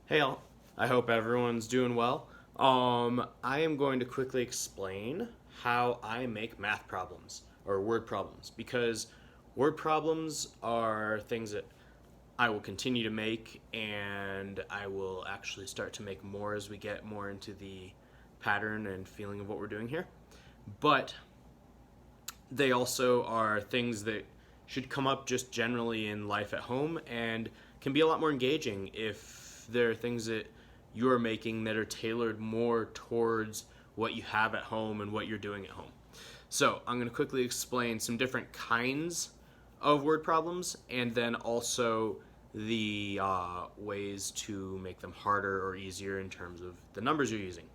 Hey all, I hope everyone's doing well. I am going to quickly explain how I make math problems or word problems because word problems are things that I will continue to make and I will actually start to make more as we get more into the pattern and feeling of what we're doing here. But they also are things that should come up just generally in life at home and can be a lot more engaging if there are things that you're making that are tailored more towards what you have at home and what you're doing at home. So, I'm going to quickly explain some different kinds of word problems and then also the ways to make them harder or easier in terms of the numbers you're using.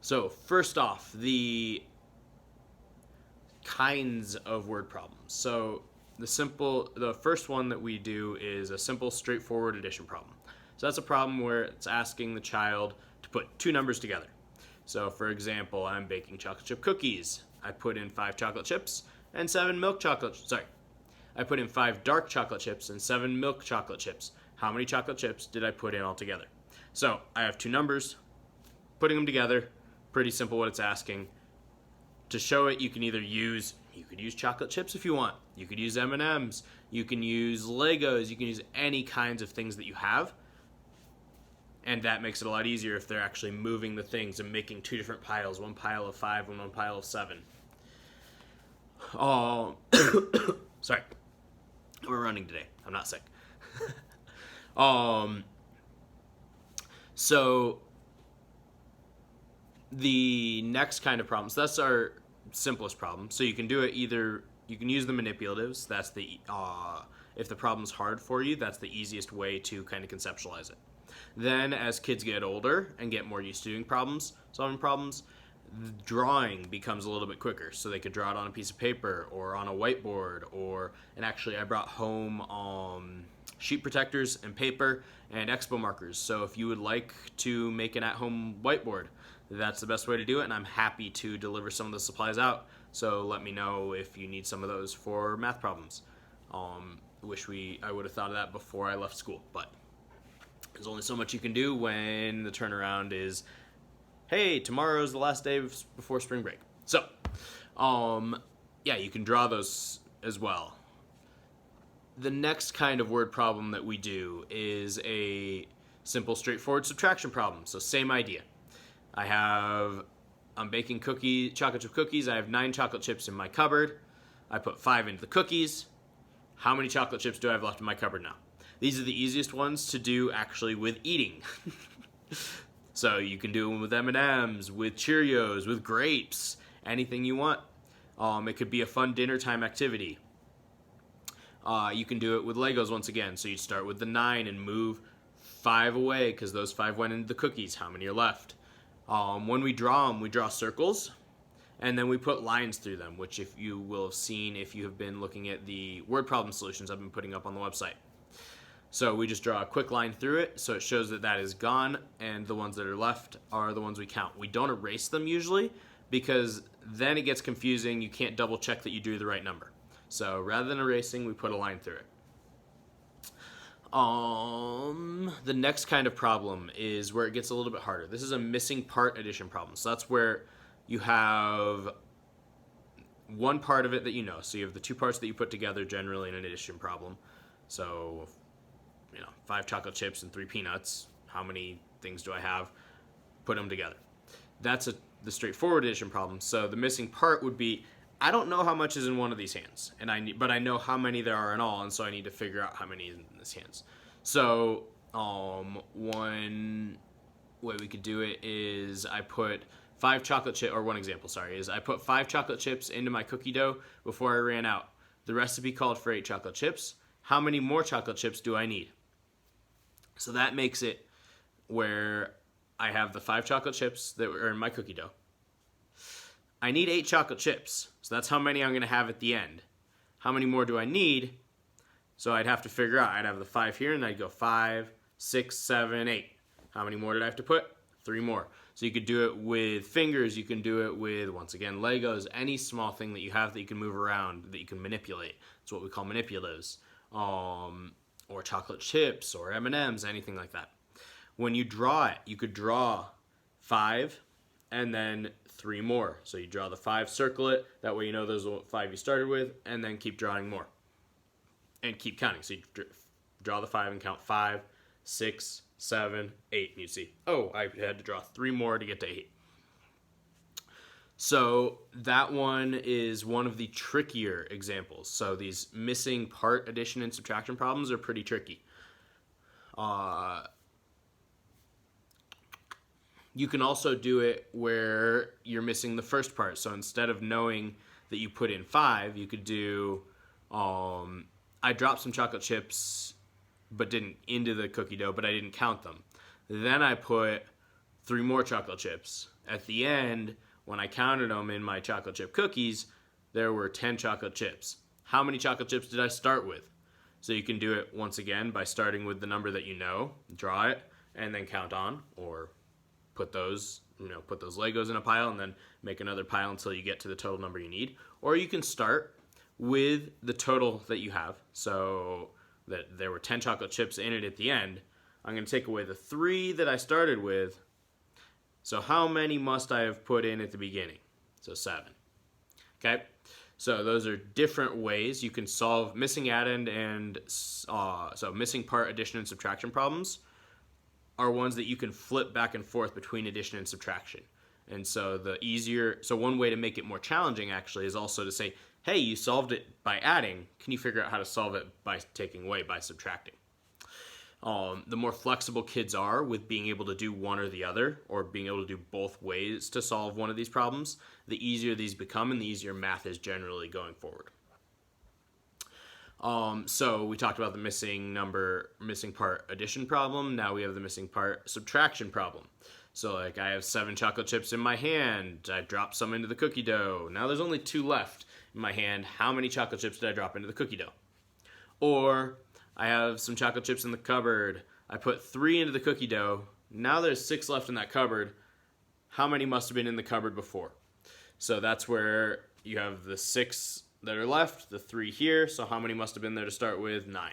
So, first off, the kinds of word problems. So the first one that we do is a simple straightforward addition problem. So that's a problem where it's asking the child to put two numbers together. So for example, I'm baking chocolate chip cookies. I put in 5 chocolate chips and 7 milk chocolate. Sorry, I put in 5 dark chocolate chips and 7 milk chocolate chips. How many chocolate chips did I put in altogether? So I have two numbers, putting them together. Pretty simple what it's asking. To show it, you could use chocolate chips if you want. You could use M&Ms. You can use Legos. You can use any kinds of things that you have. And that makes it a lot easier if they're actually moving the things and making two different piles, one pile of 5 and one pile of 7. Oh, sorry. We're running today. I'm not sick. um, so the next kind of problem, so that's our simplest problem. So you can do it either, you can use the manipulatives. That's the, if the problem's hard for you, that's the easiest way to kind of conceptualize it. Then as kids get older and get more used to doing problems, solving problems, drawing becomes a little bit quicker. So they could draw it on a piece of paper or on a whiteboard and actually I brought home sheet protectors and paper and expo markers. So if you would like to make an at-home whiteboard, that's the best way to do it, and I'm happy to deliver some of the supplies out. So let me know if you need some of those for math problems. I would have thought of that before I left school, but there's only so much you can do when the turnaround is, hey, tomorrow's the last day before spring break. So, yeah, you can draw those as well. The next kind of word problem that we do is a simple, straightforward subtraction problem. So same idea. I'm baking chocolate chip cookies. I have 9 chocolate chips in my cupboard. I put 5 into the cookies. How many chocolate chips do I have left in my cupboard now? These are the easiest ones to do actually with eating. So you can do them with M&Ms, with Cheerios, with grapes, anything you want. It could be a fun dinner time activity. You can do it with Legos once again. So you start with the 9 and move 5 away because those 5 went into the cookies. How many are left? When we draw them, we draw circles, and then we put lines through them, which if you will have seen if you have been looking at the word problem solutions I've been putting up on the website. So we just draw a quick line through it, so it shows that that is gone, and the ones that are left are the ones we count. We don't erase them usually, because then it gets confusing. You can't double check that you drew the right number. So rather than erasing, we put a line through it. The next kind of problem is where it gets a little bit harder. This is a missing part addition problem. So that's where you have one part of it that you know. So you have the two parts that you put together generally in an addition problem. So, 5 chocolate chips and 3 peanuts. How many things do I have? Put them together. That's the straightforward addition problem. So the missing part would be, I don't know how much is in one of these hands, but I know how many there are in all, and so I need to figure out how many is in this hands. So one way we could do it is I put 5 chocolate chip, or one example, sorry, is I put 5 chocolate chips into my cookie dough before I ran out. The recipe called for 8 chocolate chips. How many more chocolate chips do I need? So that makes it where I have the 5 chocolate chips that were in my cookie dough. I need 8 chocolate chips, so that's how many I'm going to have at the end. How many more do I need? So I'd have to figure out. I'd have the 5 here, and I'd go 5, 6, 7, 8. How many more did I have to put? 3 more. So you could do it with fingers. You can do it with, once again, Legos. Any small thing that you have that you can move around, that you can manipulate. It's what we call manipulatives. Or chocolate chips, or M&Ms, anything like that. When you draw it, you could draw 5 and then 3 more. So you draw the 5, circle it. That way you know those are the 5 you started with, and then keep drawing more. And keep counting. So you draw the 5 and count 5, 6, 7, 8. And you see, oh, I had to draw 3 more to get to 8. So that one is one of the trickier examples. So these missing part addition and subtraction problems are pretty tricky. You can also do it where you're missing the first part. So instead of knowing that you put in 5, you could do, I dropped some chocolate chips but didn't into the cookie dough, but I didn't count them. Then I put 3 more chocolate chips. At the end, when I counted them in my chocolate chip cookies, there were 10 chocolate chips. How many chocolate chips did I start with? So you can do it once again by starting with the number that you know, draw it, and then count on, or put those Legos in a pile and then make another pile until you get to the total number you need. Or you can start with the total that you have. So that there were 10 chocolate chips in it at the end. I'm going to take away the 3 that I started with. So how many must I have put in at the beginning? So 7. Okay? So those are different ways you can solve missing addend and so missing part addition and subtraction problems are ones that you can flip back and forth between addition and subtraction. And so one way to make it more challenging actually is also to say, hey, you solved it by adding. Can you figure out how to solve it by taking away, by subtracting? The more flexible kids are with being able to do one or the other, or being able to do both ways to solve one of these problems, the easier these become and the easier math is generally going forward. So we talked about the missing part addition problem. Now we have the missing part subtraction problem. So like I have 7 chocolate chips in my hand. I dropped some into the cookie dough. Now there's only 2 left in my hand. How many chocolate chips did I drop into the cookie dough? Or I have some chocolate chips in the cupboard. I put 3 into the cookie dough. Now there's 6 left in that cupboard. How many must have been in the cupboard before? So that's where you have the 6 that are left, the 3 here. So how many must have been there to start with? 9.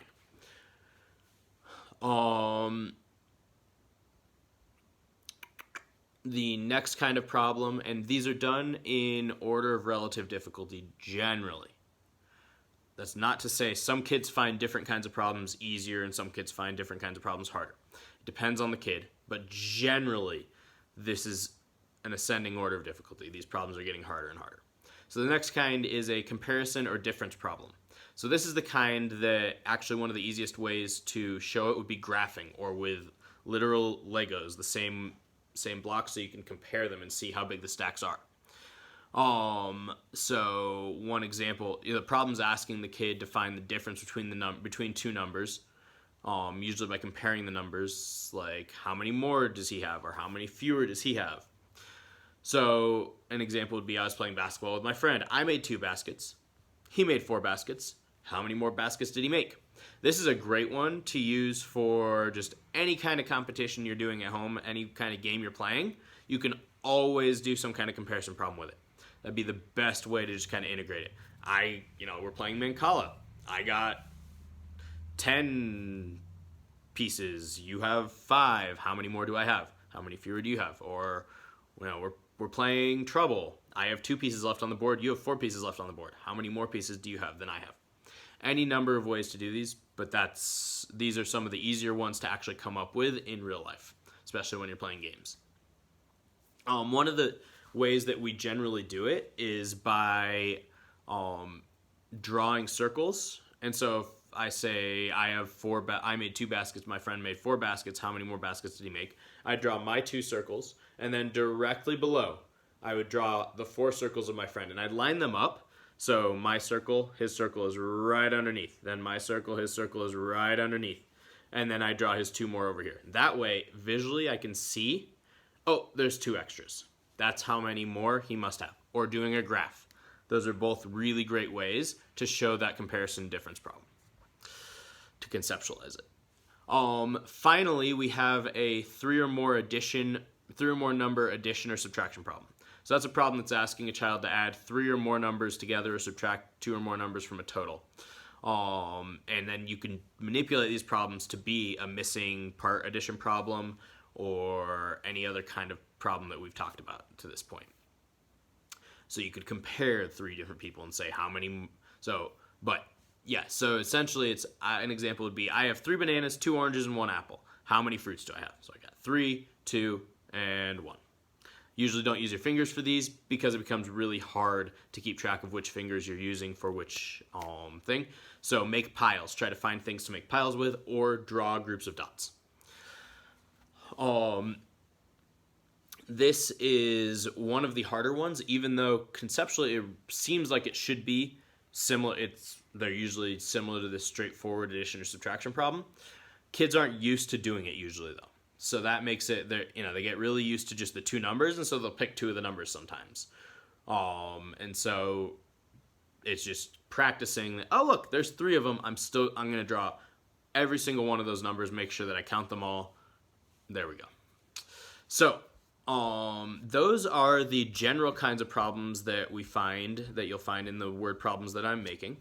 The next kind of problem, and these are done in order of relative difficulty generally. That's not to say some kids find different kinds of problems easier and some kids find different kinds of problems harder. It depends on the kid, but generally this is an ascending order of difficulty. These problems are getting harder and harder. So the next kind is a comparison or difference problem. So this is the kind that actually one of the easiest ways to show it would be graphing, or with literal Legos, the same blocks, so you can compare them and see how big the stacks are. So one example, the problem's asking the kid to find the difference between 2 numbers, usually by comparing the numbers, like how many more does he have or how many fewer does he have. So an example would be I was playing basketball with my friend. I made 2 baskets. He made 4 baskets. How many more baskets did he make? This is a great one to use for just any kind of competition you're doing at home, any kind of game you're playing. You can always do some kind of comparison problem with it. That'd be the best way to just kind of integrate it. We're playing Mancala. I got 10 pieces. You have 5. How many more do I have? How many fewer do you have? Or, we're playing Trouble. I have 2 pieces left on the board. You have 4 pieces left on the board. How many more pieces do you have than I have? Any number of ways to do these, but these are some of the easier ones to actually come up with in real life, especially when you're playing games. One of the ways that we generally do it is by drawing circles. And so if I say I have I made 2 baskets, my friend made 4 baskets, how many more baskets did he make? I draw my 2 circles, and then directly below I would draw the 4 circles of my friend, and I'd line them up. So my circle, his circle is right underneath. Then my circle, his circle is right underneath. And then I draw his 2 more over here. That way, visually, I can see, oh, there's 2 extras. That's how many more he must have. Or doing a graph. Those are both really great ways to show that comparison difference problem, to conceptualize it. Finally, we have a 3 or more number addition or subtraction problem. So that's a problem that's asking a child to add 3 or more numbers together or subtract 2 or more numbers from a total. And then you can manipulate these problems to be a missing part addition problem or any other kind of problem that we've talked about to this point. So you could compare 3 different people and say how many. So essentially it's an example would be I have 3 bananas, 2 oranges, and 1 apple. How many fruits do I have? So I got 3, 2, and 1. Usually don't use your fingers for these because it becomes really hard to keep track of which fingers you're using for which thing. So make piles. Try to find things to make piles with or draw groups of dots. This is one of the harder ones, even though conceptually it seems like it should be similar. They're usually similar to this straightforward addition or subtraction problem. Kids aren't used to doing it usually though. So that makes it, they get really used to just the 2 numbers, and so they'll pick 2 of the numbers sometimes. And so it's just practicing. Oh, look, there's 3 of them. I'm going to draw every single one of those numbers, make sure that I count them all. There we go. So those are the general kinds of problems that we find, that you'll find in the word problems that I'm making.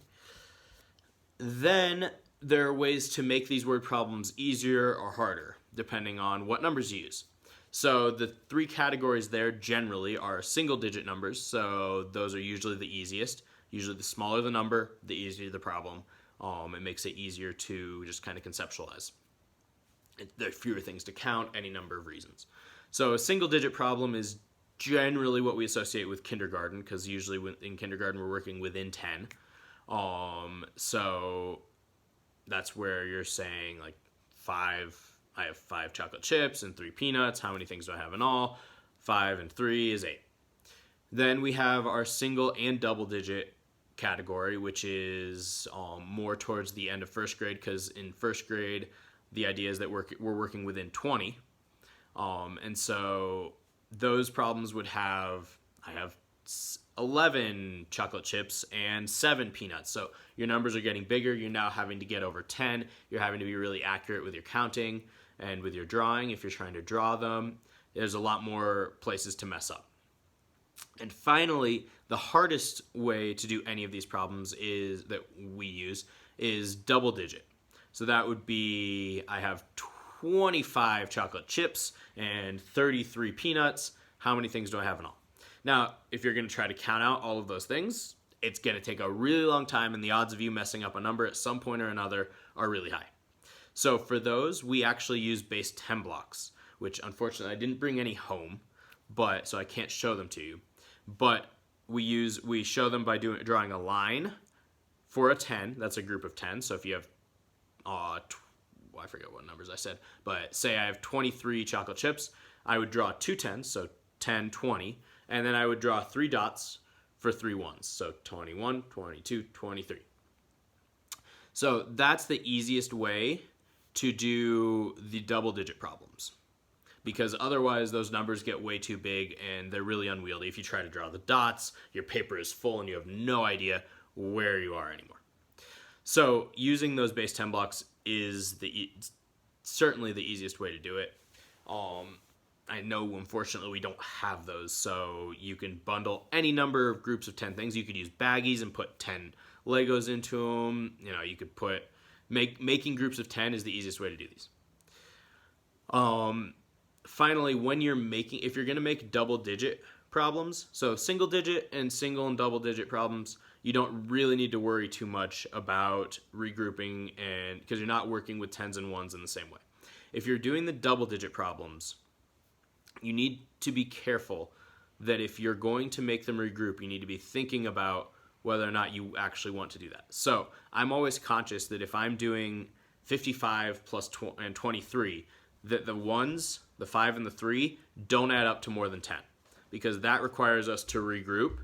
Then there are ways to make these word problems easier or harder, depending on what numbers you use. So the 3 categories there generally are single-digit numbers, so those are usually the easiest. Usually the smaller the number, the easier the problem. It makes it easier to just kind of conceptualize. There are fewer things to count, any number of reasons. So a single-digit problem is generally what we associate with kindergarten, because usually in kindergarten we're working within 10. So that's where you're saying like 5, I have 5 chocolate chips and 3 peanuts. How many things do I have in all? 5 and 3 is 8. Then we have our single and double digit category, which is more towards the end of first grade, because in first grade, the idea is that we're working within 20. And so those problems would have, I have 11 chocolate chips and 7 peanuts. So your numbers are getting bigger. You're now having to get over 10. You're having to be really accurate with your counting and with your drawing. If you're trying to draw them, there's a lot more places to mess up. And finally, the hardest way to do any of these problems is that we use is double digit. So that would be, I have 25 chocolate chips and 33 peanuts. How many things do I have in all? Now, if you're going to try to count out all of those things, it's going to take a really long time, and the odds of you messing up a number at some point or another are really high. So for those, we actually use base 10 blocks, which unfortunately I didn't bring any home, so I can't show them to you. But we show them by drawing a line for a 10. That's a group of 10. So if you have, I forget what numbers I said, but say I have 23 chocolate chips, I would draw 2 10s, so 10, 20, and then I would draw 3 dots for 3 ones, so 21, 22, 23. So that's the easiest way to do the double-digit problems, because otherwise those numbers get way too big and they're really unwieldy. If you try to draw the dots, your paper is full and you have no idea where you are anymore. So using those base 10 blocks is certainly the easiest way to do it. I know, unfortunately, we don't have those, so you can bundle any number of groups of 10 things. You could use baggies and put 10 Legos into them. You could making groups of 10 is the easiest way to do these. Finally, if you're going to make double-digit problems, so single-digit and single and double-digit problems, you don't really need to worry too much about regrouping, and because you're not working with 10s and 1s in the same way. If you're doing the double-digit problems, you need to be careful that if you're going to make them regroup, you need to be thinking about whether or not you actually want to do that. So I'm always conscious that if I'm doing 55 plus 23, that the 1s, the 5 and the 3 don't add up to more than 10, because that requires us to regroup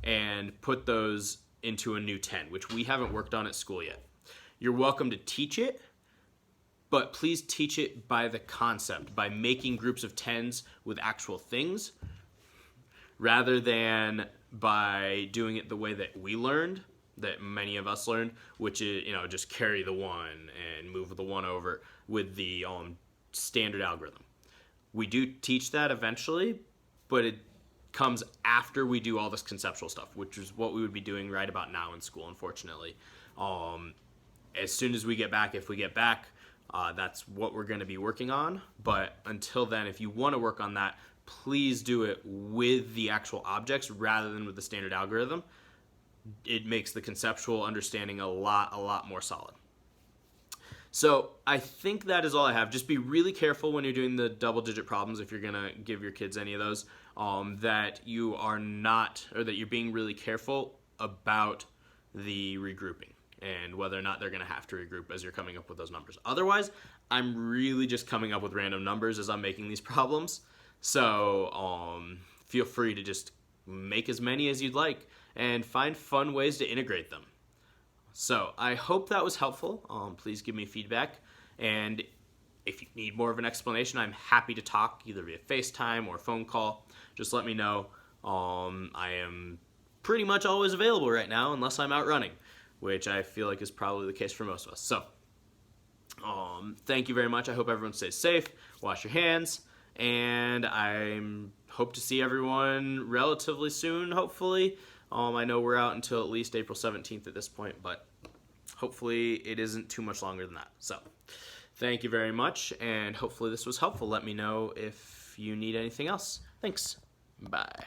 and put those into a new 10, which we haven't worked on at school yet. You're welcome to teach it, but please teach it by the concept, by making groups of 10s with actual things, rather than by doing it the way that we learned, that many of us learned, which is, just carry the 1 and move the 1 over with the standard algorithm. We do teach that eventually, but it comes after we do all this conceptual stuff, which is what we would be doing right about now in school, unfortunately. As soon as we get back, if we get back, that's what we're going to be working on. But until then, if you want to work on that, please do it with the actual objects rather than with the standard algorithm. It makes the conceptual understanding a lot more solid. So I think that is all I have. Just be really careful when you're doing the double-digit problems, if you're going to give your kids any of those, that you are not, or that you're being really careful about the regrouping and whether or not they're going to have to regroup as you're coming up with those numbers. Otherwise, I'm really just coming up with random numbers as I'm making these problems. So feel free to just make as many as you'd like and find fun ways to integrate them. So I hope that was helpful. Please give me feedback. And if you need more of an explanation, I'm happy to talk either via FaceTime or phone call. Just let me know. I am pretty much always available right now unless I'm out running, which I feel like is probably the case for most of us. So thank you very much. I hope everyone stays safe. Wash your hands. And I hope to see everyone relatively soon, hopefully. I know we're out until at least April 17th at this point, but hopefully it isn't too much longer than that. So thank you very much, and hopefully this was helpful. Let me know if you need anything else. Thanks. Bye.